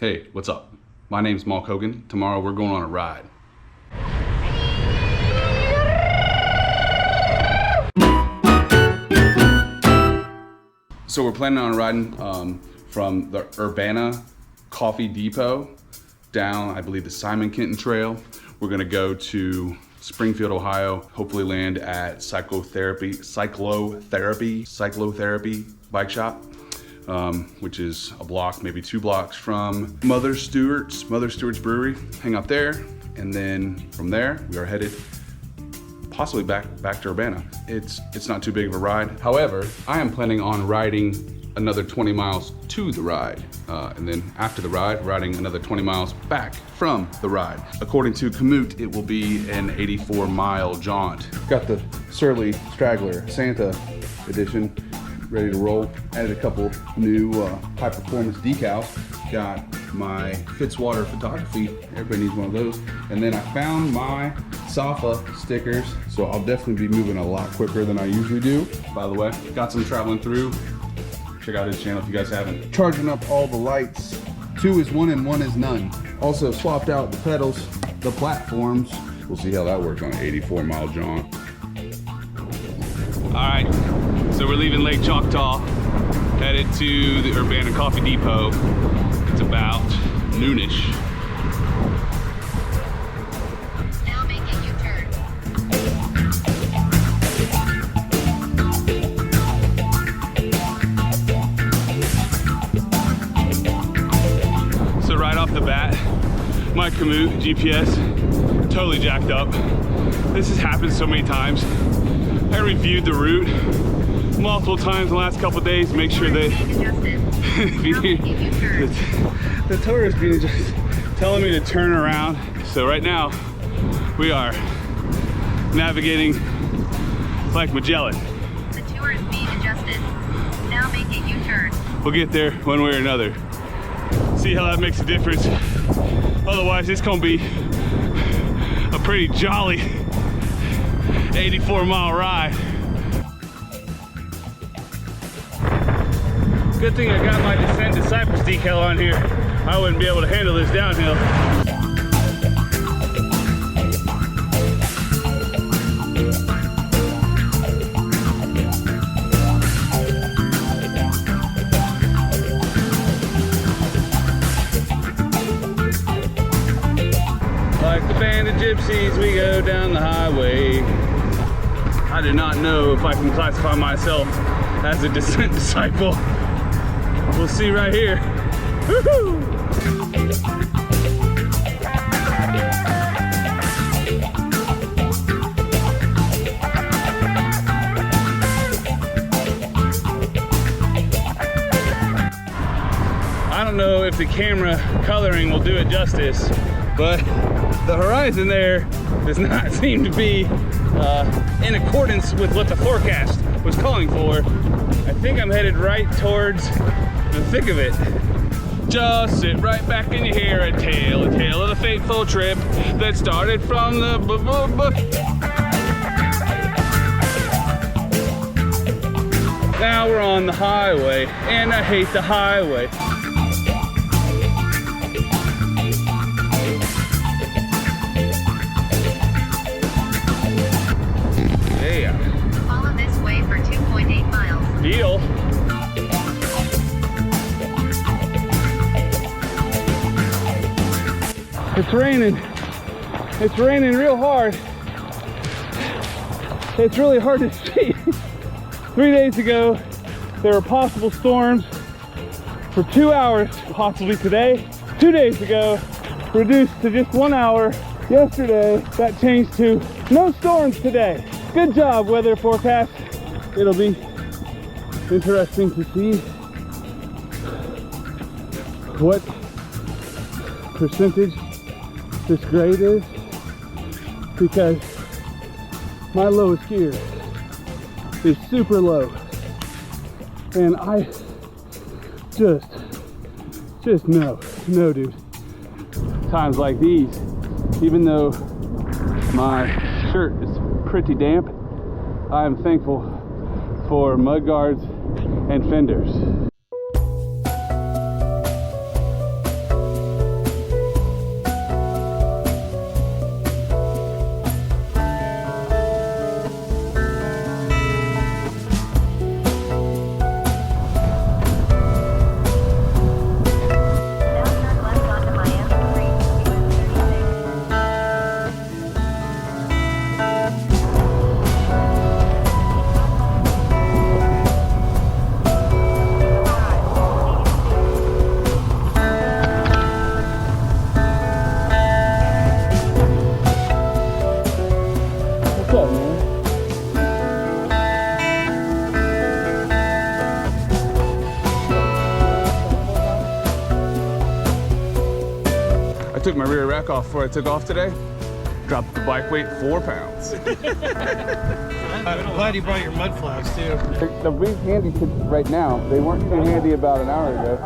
Hey, what's up? My name's Mark Hogan. Tomorrow we're going on a ride. So we're planning on riding from the Urbana Coffee Depot down, I believe, the Simon Kenton Trail. We're gonna go to Springfield, Ohio, hopefully land at Cyclotherapy bike shop, which is a block, maybe 2 blocks from Mother Stewart's Brewery. Hang out there, and then from there we are headed possibly back to Urbana. It's not too big of a ride. However, I am planning on riding another 20 miles to the ride, and then after the ride, riding another 20 miles back from the ride. According to Komoot, it will be an 84-mile jaunt. Got the Surly Straggler Santa edition ready to roll. Added a couple new high performance decals. Got my Fitzwater Photography, everybody needs one of those. And then I found my Safa stickers, so I'll definitely be moving a lot quicker than I usually do. By the way, got some traveling through. Check out his channel if you guys haven't. Charging up all the lights. 2 is 1 and 1 is none. Also swapped out the pedals, the platforms. We'll see how that works on an 84-mile jaunt. All right, so we're leaving Lake Choctaw, headed to the Urbana Coffee Depot. It's about noonish. Now make a U-turn. So right off the bat, my Komoot GPS totally jacked up. This has happened so many times. I reviewed the route multiple times in the last couple of days to make sure that the tourist being just telling me to turn around. So right now we are navigating like Magellan. The tour is being adjusted. Now make a U-turn. We'll get there one way or another. See how that makes a difference. Otherwise, it's gonna be a pretty jolly 84-mile ride. Good thing I got my Descent to Cypress decal on here. I wouldn't be able to handle this downhill. Like the band of gypsies, we go down the highway. I do not know if I can classify myself as a Descent disciple. We'll see right here. Woohoo! I don't know if the camera coloring will do it justice, but the horizon there does not seem to be in accordance with what the forecast was calling for. I think I'm headed right towards the thick of it. Just sit right back and you hear a tale of the fateful trip that started from the Now we're on the highway, and I hate the highway. Yeah. Follow this way for 2.8 miles. Deal. It's raining. It's raining real hard. It's really hard to see. 3 days ago, there were possible storms for 2 hours, possibly today. 2 days ago, reduced to just 1 hour. Yesterday, that changed to no storms today. Good job, weather forecast. It'll be interesting to see what percentage this grade is, because my lowest gear is super low, and I just no dude. Times like these, even though my shirt is pretty damp, I am thankful for mud guards and fenders. took my rear rack off before I took off today. Dropped the bike weight 4 pounds. I'm glad you brought your mud flaps too. They're really handy right now. They weren't too handy about an hour ago.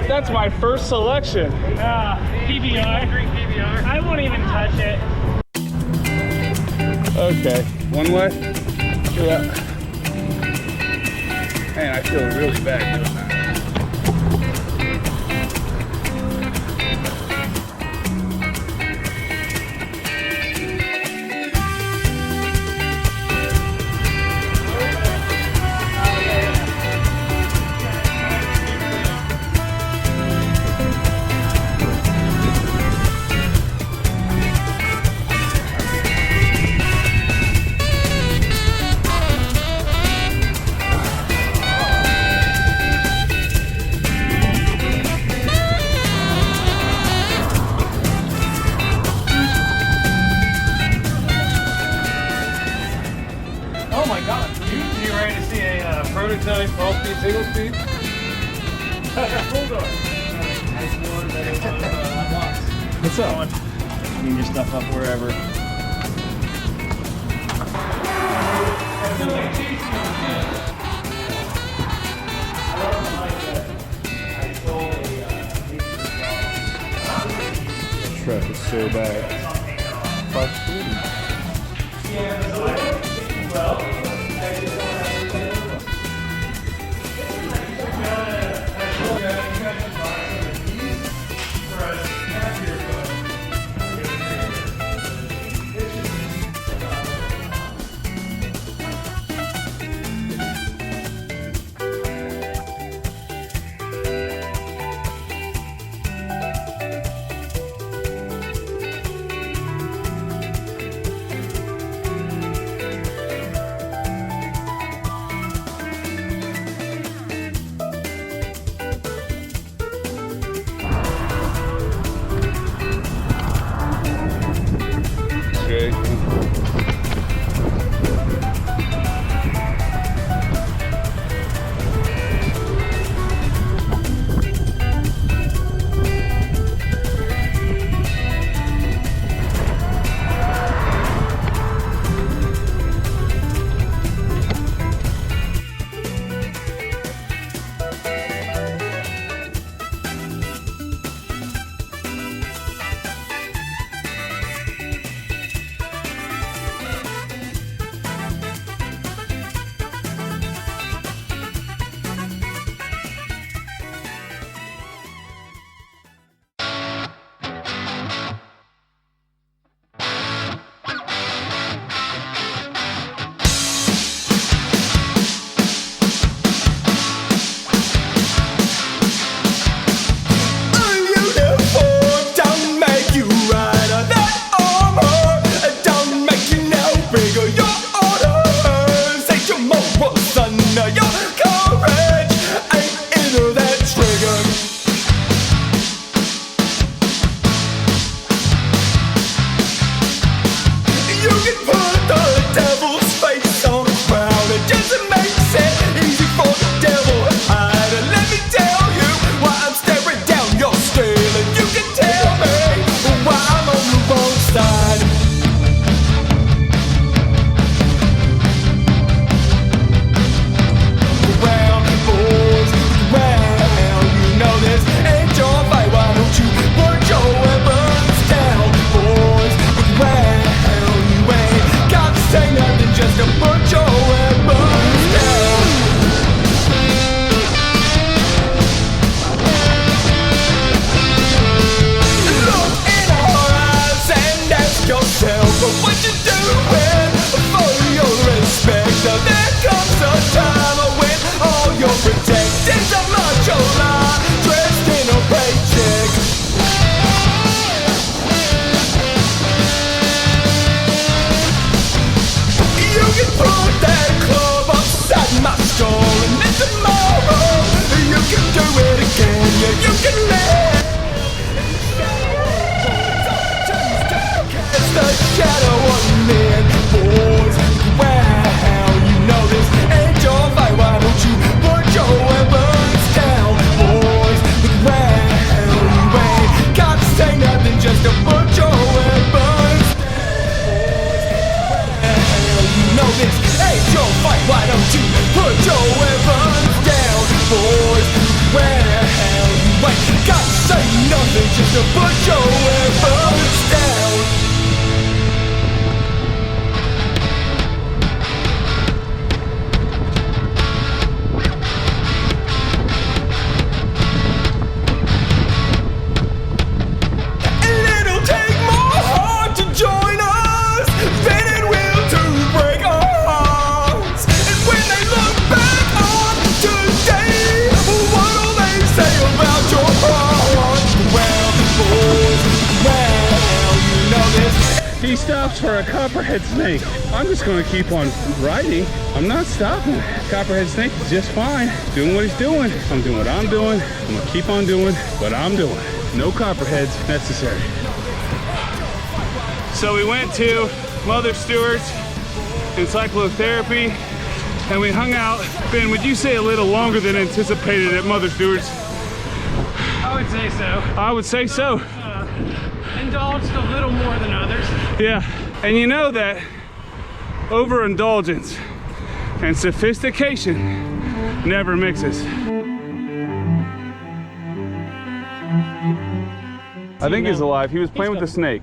That's my first selection. PBR. Drink PBR. I won't even touch it. Okay, one way? Yeah. Man, I feel really bad doing that. Prototype 12-speed, single speed. What's up? Clean your stuff up wherever. This truck is so bad. 540. Gotta say nothing just to put your efforts down. He stops for a copperhead snake. I'm just gonna keep on riding. I'm not stopping. Copperhead snake is just fine. Doing what he's doing. I'm doing what I'm doing. I'm gonna keep on doing what I'm doing. No copperheads necessary. So we went to Mother Stewart's in Cyclotherapy and we hung out. Ben, would you say a little longer than anticipated at Mother Stewart's? I would say so. I would say so. Indulged a little more than others. Yeah, and you know that overindulgence and sophistication never mixes. I think he's alive. He was playing with the snake.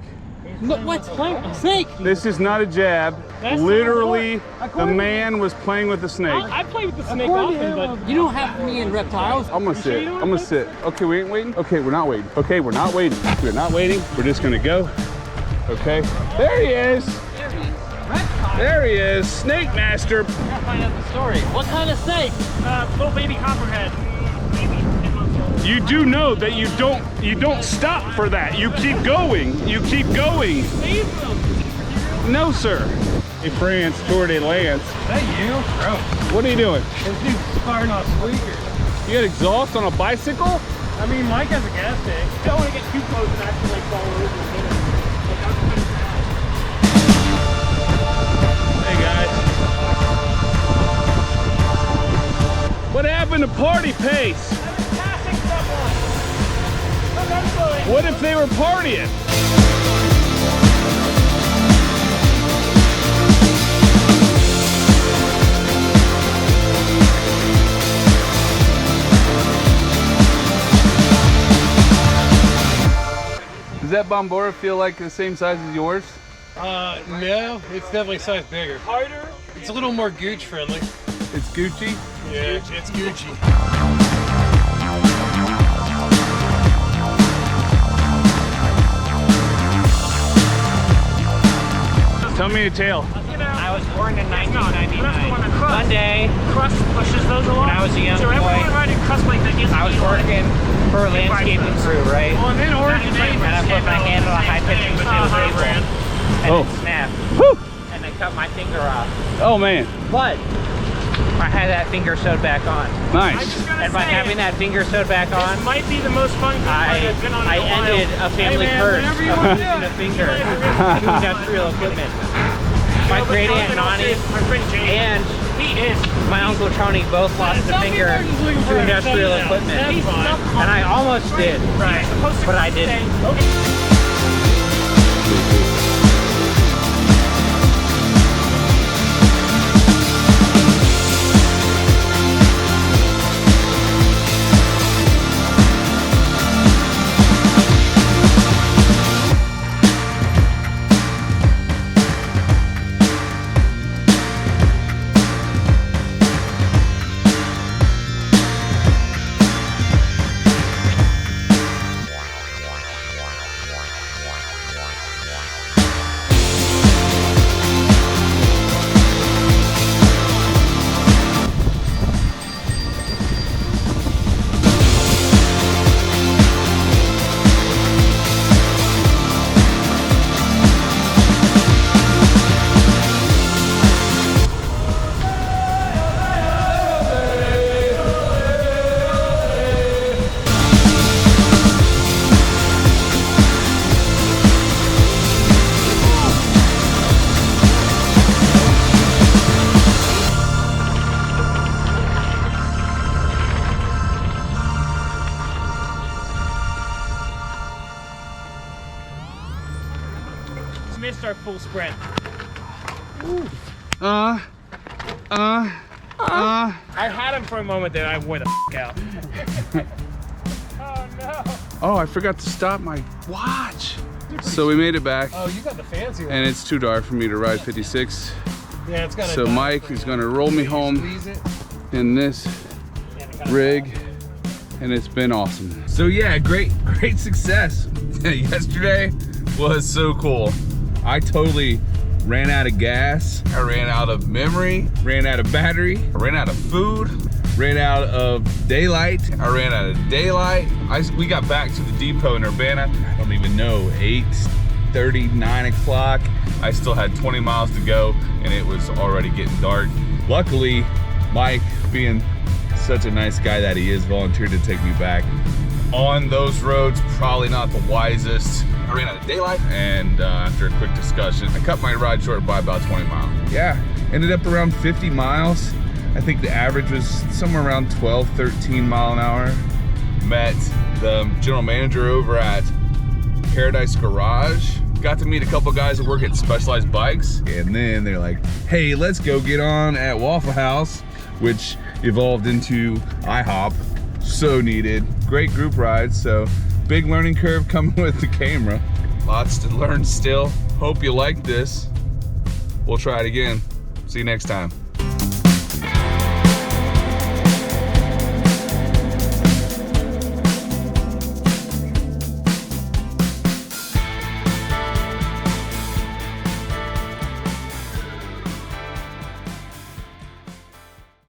What's playing? A snake? This is not a jab. That's Literally, the man was playing with the snake. I play with the snake often, but you don't have me in reptiles. I'm gonna sit. I'm gonna sit. Okay, we ain't waiting? Okay, we're not waiting. Okay, we're not waiting. We're not waiting. We're just gonna go. Okay. There he is. There he is. Snake Master. I gotta find out the story. What kind of snake? Little baby copperhead. You do know that you don't stop for that. You keep going. You keep going. No, sir. Hey, France, Tour de Lance. Is that you? Bro. What are you doing? This dude's firing off squeakers. You got exhaust on a bicycle? I mean, Mike has a gas tank. Don't want to get too close and actually like fall over the middle. Hey, guys. What happened to party pace? What if they were partying? Does that Bombora feel like the same size as yours? No, it's definitely a size bigger. Harder. It's a little more gooch friendly. It's Gucci? Yeah, it's Gucci. Tell me a tale. I was born in 1999. One day, Crust pushes those along. when I was a young So everyone boy, riding crust like that gets I was working for a landscaping crew, right? Well, and then Oregon And I put my hand on a high-pitching steel table, and Oh. it snapped, Whew. and I cut my finger off. Oh, man. But I had that finger sewed back on. Nice. And by having that finger sewed back on, might be the most fun I've been on in I a while. ended a family curse whenever you of want using a finger to industrial equipment. My great aunt Nani my friend James, and he is. my uncle Tony both lost a finger to industrial equipment, and I almost did, Right. but I didn't. Missed our full sprint. I I had him for a moment there. I wore the out. Oh no. Oh, I forgot to stop my watch. So we made it back, Oh, you got the fancy one. and it's too dark for me to ride 56. Yeah, it's got a So dial Mike frame. is gonna roll me home Squeeze it. in this rig, and it's been awesome. So yeah, great success. Yesterday was so cool. I totally ran out of gas. I ran out of memory, ran out of battery, I ran out of food, ran out of daylight. I ran out of daylight. We got back to the depot in Urbana, I don't even know, 8:30, 9 o'clock. I still had 20 miles to go, and it was already getting dark. Luckily, Mike, being such a nice guy that he is, volunteered to take me back. On those roads, probably not the wisest. I ran out of daylight, and after a quick discussion, I cut my ride short by about 20 miles. Yeah, ended up around 50 miles. I think the average was somewhere around 12, 13 mile an hour. Met the general manager over at Paradise Garage. Got to meet a couple guys that work at Specialized Bikes. And then they're like, hey, let's go get on at Waffle House, which evolved into IHOP. So needed. Great group rides, so big learning curve coming with the camera. Lots to learn still. Hope you like this. We'll try it again. See you next time.